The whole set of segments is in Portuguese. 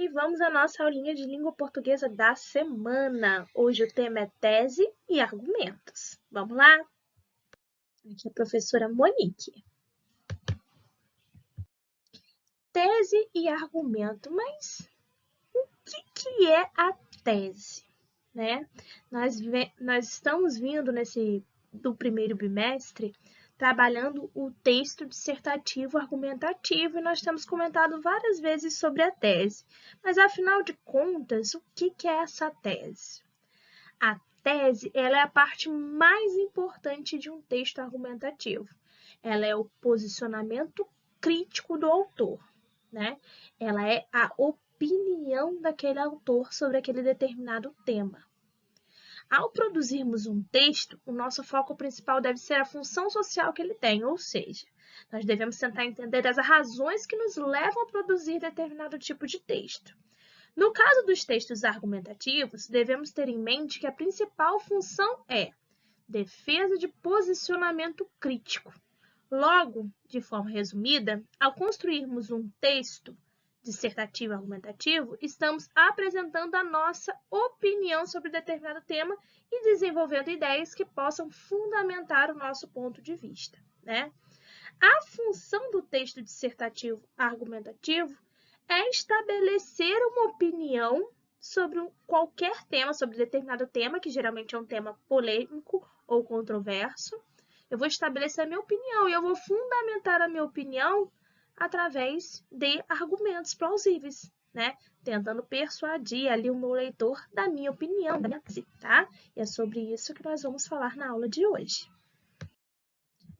E vamos à nossa aulinha de língua portuguesa da semana. Hoje o tema é tese e argumentos. Vamos lá? Aqui é a professora Monique. Tese e argumento, mas o que é a tese? Né? Nós estamos vindo do primeiro bimestre trabalhando o texto dissertativo argumentativo e nós temos comentado várias vezes sobre a tese. Mas, afinal de contas, o que é essa tese? A tese ela é a parte mais importante de um texto argumentativo. Ela é o posicionamento crítico do autor, né? Ela é a opinião daquele autor sobre aquele determinado tema. Ao produzirmos um texto, o nosso foco principal deve ser a função social que ele tem, ou seja, nós devemos tentar entender as razões que nos levam a produzir determinado tipo de texto. No caso dos textos argumentativos, devemos ter em mente que a principal função é defesa de posicionamento crítico. Logo, de forma resumida, ao construirmos um texto dissertativo argumentativo, estamos apresentando a nossa opinião sobre determinado tema e desenvolvendo ideias que possam fundamentar o nosso ponto de vista, né? A função do texto dissertativo argumentativo é estabelecer uma opinião sobre qualquer tema, sobre determinado tema, que geralmente é um tema polêmico ou controverso. Eu vou estabelecer a minha opinião e eu vou fundamentar a minha opinião através de argumentos plausíveis, né? Tentando persuadir ali o meu leitor da minha opinião, tá? E é sobre isso que nós vamos falar na aula de hoje.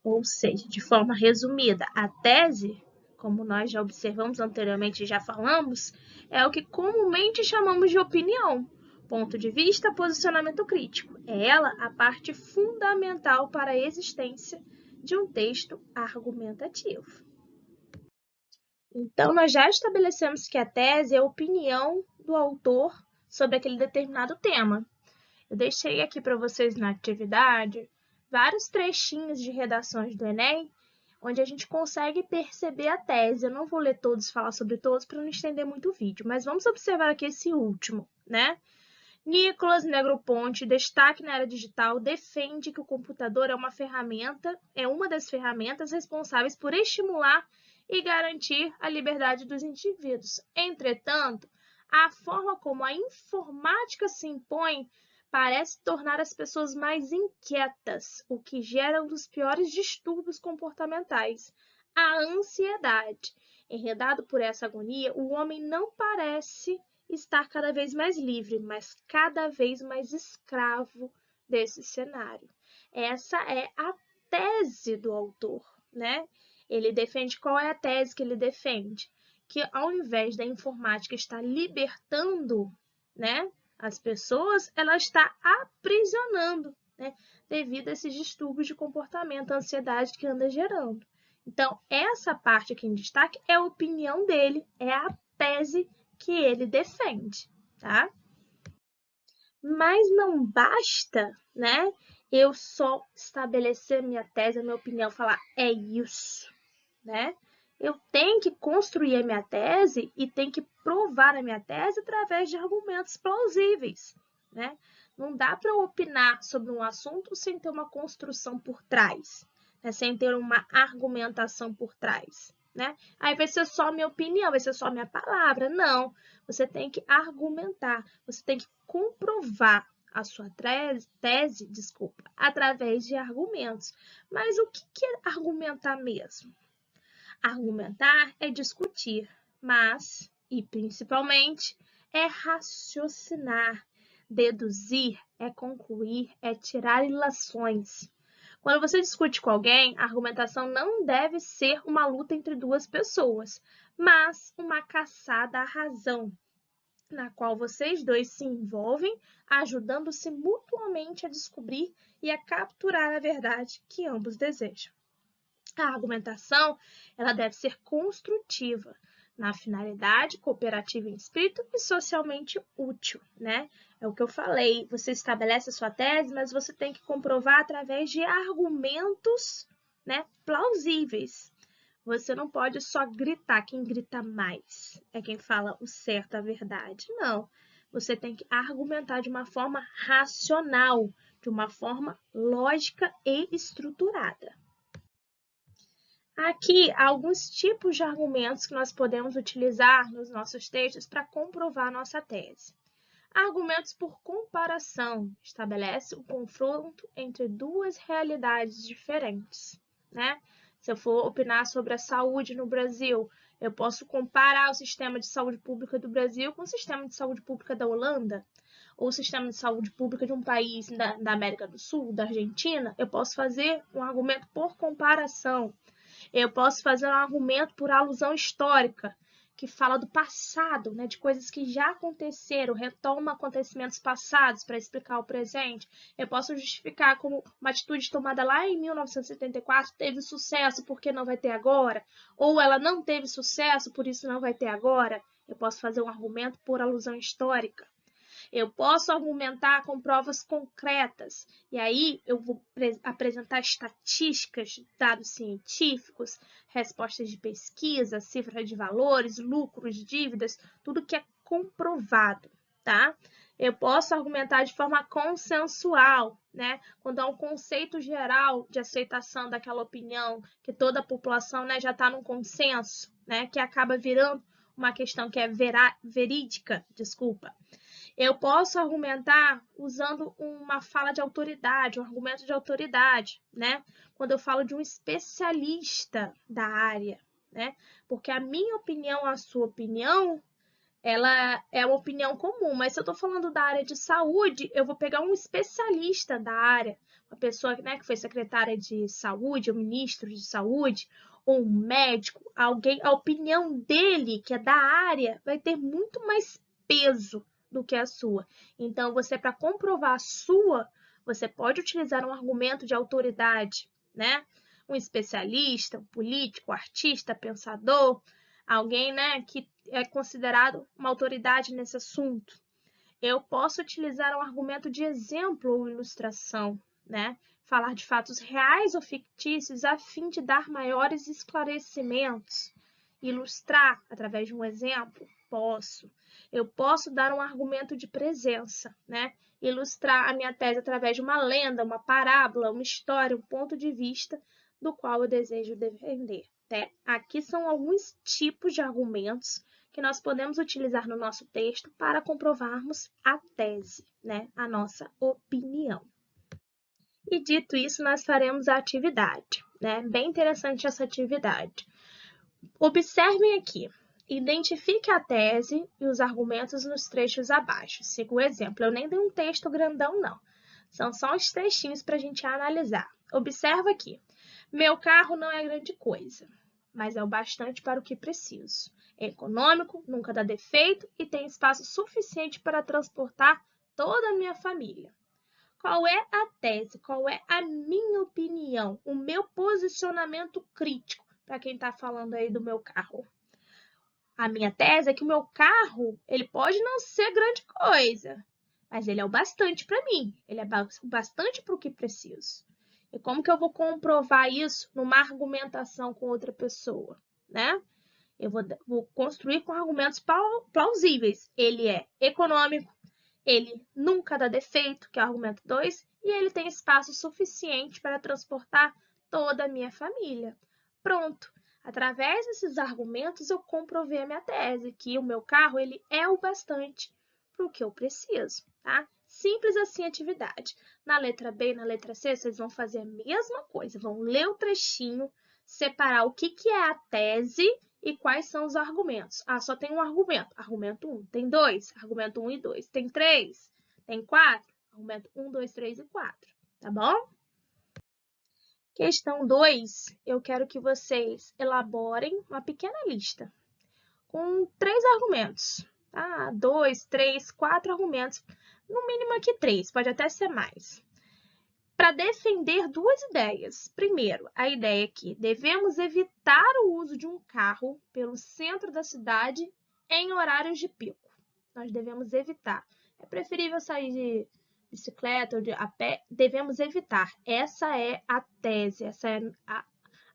Ou seja, de forma resumida, a tese, como nós já observamos anteriormente e já falamos, é o que comumente chamamos de opinião, ponto de vista, posicionamento crítico. É ela a parte fundamental para a existência de um texto argumentativo. Então, nós já estabelecemos que a tese é a opinião do autor sobre aquele determinado tema. Eu deixei aqui para vocês na atividade vários trechinhos de redações do Enem, onde a gente consegue perceber a tese. Eu não vou ler todos, falar sobre todos, para não estender muito o vídeo, mas vamos observar aqui esse último, né? Nicolas Negroponte, destaque na era digital, defende que o computador é uma das ferramentas responsáveis por estimular e garantir a liberdade dos indivíduos. Entretanto, a forma como a informática se impõe parece tornar as pessoas mais inquietas, o que gera um dos piores distúrbios comportamentais, a ansiedade. Enredado por essa agonia, o homem não parece estar cada vez mais livre, mas cada vez mais escravo desse cenário. Essa é a tese do autor, né? Ele defende, qual é a tese que ele defende? Que ao invés da informática estar libertando, né, as pessoas, ela está aprisionando, né, devido a esses distúrbios de comportamento, a ansiedade que anda gerando. Então, essa parte aqui em destaque é a opinião dele, é a tese que ele defende, tá? Mas não basta, né, eu só estabelecer minha tese, a minha opinião, falar é isso, né? Eu tenho que construir a minha tese e tenho que provar a minha tese através de argumentos plausíveis, né? Não dá para eu opinar sobre um assunto sem ter uma construção por trás, né? Sem ter uma argumentação por trás, né? Aí vai ser só minha opinião, vai ser só minha palavra. Não, você tem que argumentar, você tem que comprovar a sua tese, através de argumentos. Mas o que é argumentar mesmo? Argumentar é discutir, mas, e principalmente, é raciocinar. Deduzir é concluir, é tirar ilações. Quando você discute com alguém, a argumentação não deve ser uma luta entre duas pessoas, mas uma caçada à razão, na qual vocês dois se envolvem, ajudando-se mutuamente a descobrir e a capturar a verdade que ambos desejam. A argumentação ela deve ser construtiva, na finalidade, cooperativa em espírito e socialmente útil, né? É o que eu falei, você estabelece a sua tese, mas você tem que comprovar através de argumentos, né, plausíveis. Você não pode só gritar. Quem grita mais é quem fala o certo, a verdade. Não. Você tem que argumentar de uma forma racional, de uma forma lógica e estruturada. Aqui, há alguns tipos de argumentos que nós podemos utilizar nos nossos textos para comprovar nossa tese. Argumentos por comparação. Estabelece o confronto entre duas realidades diferentes, né? Se eu for opinar sobre a saúde no Brasil, eu posso comparar o sistema de saúde pública do Brasil com o sistema de saúde pública da Holanda, ou o sistema de saúde pública de um país da América do Sul, da Argentina. Eu posso fazer um argumento por comparação. Eu posso fazer um argumento por alusão histórica, que fala do passado, né, de coisas que já aconteceram, retoma acontecimentos passados para explicar o presente. Eu posso justificar como uma atitude tomada lá em 1974 teve sucesso, porque não vai ter agora, ou ela não teve sucesso, por isso não vai ter agora. Eu posso fazer um argumento por alusão histórica. Eu posso argumentar com provas concretas, e aí eu vou apresentar estatísticas, dados científicos, respostas de pesquisa, cifra de valores, lucros, dívidas, tudo que é comprovado, tá? Eu posso argumentar de forma consensual, né? Quando há um conceito geral de aceitação daquela opinião, que toda a população, né, já está num consenso, né, que acaba virando uma questão que é verídica, desculpa. Eu posso argumentar usando uma fala de autoridade, um argumento de autoridade, né? Quando eu falo de um especialista da área, né? Porque a minha opinião, a sua opinião, ela é uma opinião comum, mas se eu estou falando da área de saúde, eu vou pegar um especialista da área, uma pessoa, né, que foi secretária de saúde, ou ministro de saúde, ou um médico, alguém, a opinião dele, que é da área, vai ter muito mais peso do que a sua. Então, você, para comprovar a sua, você pode utilizar um argumento de autoridade, né? Um especialista, um político, artista, pensador, alguém, né, que é considerado uma autoridade nesse assunto. Eu posso utilizar um argumento de exemplo ou ilustração, né? Falar de fatos reais ou fictícios a fim de dar maiores esclarecimentos. Ilustrar através de um exemplo? Posso. Eu posso dar um argumento de presença, né? Ilustrar a minha tese através de uma lenda, uma parábola, uma história, um ponto de vista do qual eu desejo defender. Né? Aqui são alguns tipos de argumentos que nós podemos utilizar no nosso texto para comprovarmos a tese, né? A nossa opinião. E dito isso, nós faremos a atividade, né? Bem interessante essa atividade. Observem aqui. Identifique a tese e os argumentos nos trechos abaixo. Siga o exemplo. Eu nem dei um texto grandão, não. São só os trechinhos para a gente analisar. Observa aqui. Meu carro não é grande coisa, mas é o bastante para o que preciso. É econômico, nunca dá defeito e tem espaço suficiente para transportar toda a minha família. Qual é a tese? Qual é a minha opinião? O meu posicionamento crítico para quem está falando aí do meu carro? A minha tese é que o meu carro, ele pode não ser grande coisa, mas ele é o bastante para mim. Ele é o bastante para o que preciso. E como que eu vou comprovar isso numa argumentação com outra pessoa, né? Eu vou construir com argumentos plausíveis. Ele é econômico, ele nunca dá defeito, que é o argumento 2, e ele tem espaço suficiente para transportar toda a minha família. Pronto. Através desses argumentos, eu comprovei a minha tese, que o meu carro ele é o bastante para o que eu preciso, tá? Simples assim a atividade. Na letra B e na letra C, vocês vão fazer a mesma coisa. Vão ler o trechinho, separar o que é a tese e quais são os argumentos. Ah, só tem um argumento. Argumento 1. Tem 2. Argumento 1 e 2. Tem 3. Tem 4. Argumento 1, 2, 3 e 4. Tá bom? Questão 2, eu quero que vocês elaborem uma pequena lista com 3 argumentos. Tá? 2, 3, 4 argumentos. No mínimo aqui 3, pode até ser mais. Para defender duas ideias. Primeiro, a ideia é que devemos evitar o uso de um carro pelo centro da cidade em horários de pico. Nós devemos evitar. É preferível sair de bicicleta ou a pé. Devemos evitar. Essa é a tese, essa é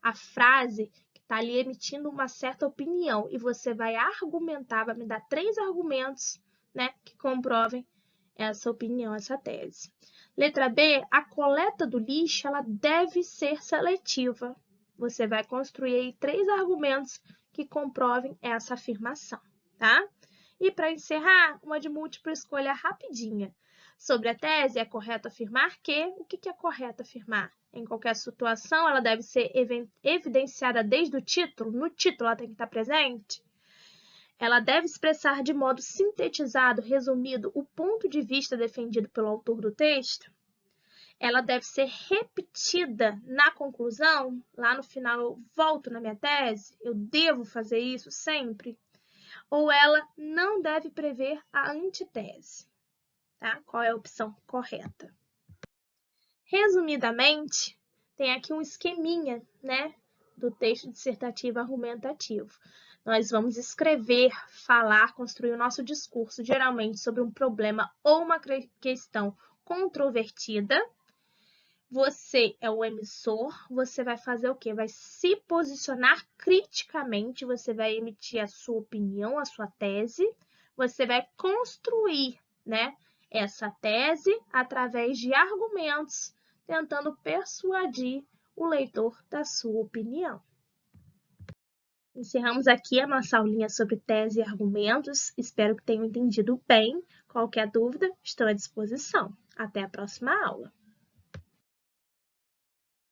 a frase que está ali emitindo uma certa opinião e você vai argumentar, vai me dar 3 argumentos, né, que comprovem essa opinião, essa tese. Letra B, a coleta do lixo ela deve ser seletiva. Você vai construir aí 3 argumentos que comprovem essa afirmação, tá? E para encerrar, uma de múltipla escolha rapidinha. Sobre a tese, é correto afirmar que... O que é correto afirmar? Em qualquer situação, ela deve ser evidenciada desde o título. No título, ela tem que estar presente. Ela deve expressar de modo sintetizado, resumido, o ponto de vista defendido pelo autor do texto. Ela deve ser repetida na conclusão. Lá no final, eu volto na minha tese. Eu devo fazer isso sempre. Ou ela não deve prever a antitese. Tá? Qual é a opção correta? Resumidamente, tem aqui um esqueminha, né, do texto dissertativo argumentativo. Nós vamos escrever, falar, construir o nosso discurso, geralmente sobre um problema ou uma questão controvertida. Você é o emissor, você vai fazer o quê? Vai se posicionar criticamente, você vai emitir a sua opinião, a sua tese, você vai construir, né, essa tese através de argumentos, tentando persuadir o leitor da sua opinião. Encerramos aqui a nossa aulinha sobre tese e argumentos. Espero que tenham entendido bem. Qualquer dúvida, estou à disposição. Até a próxima aula.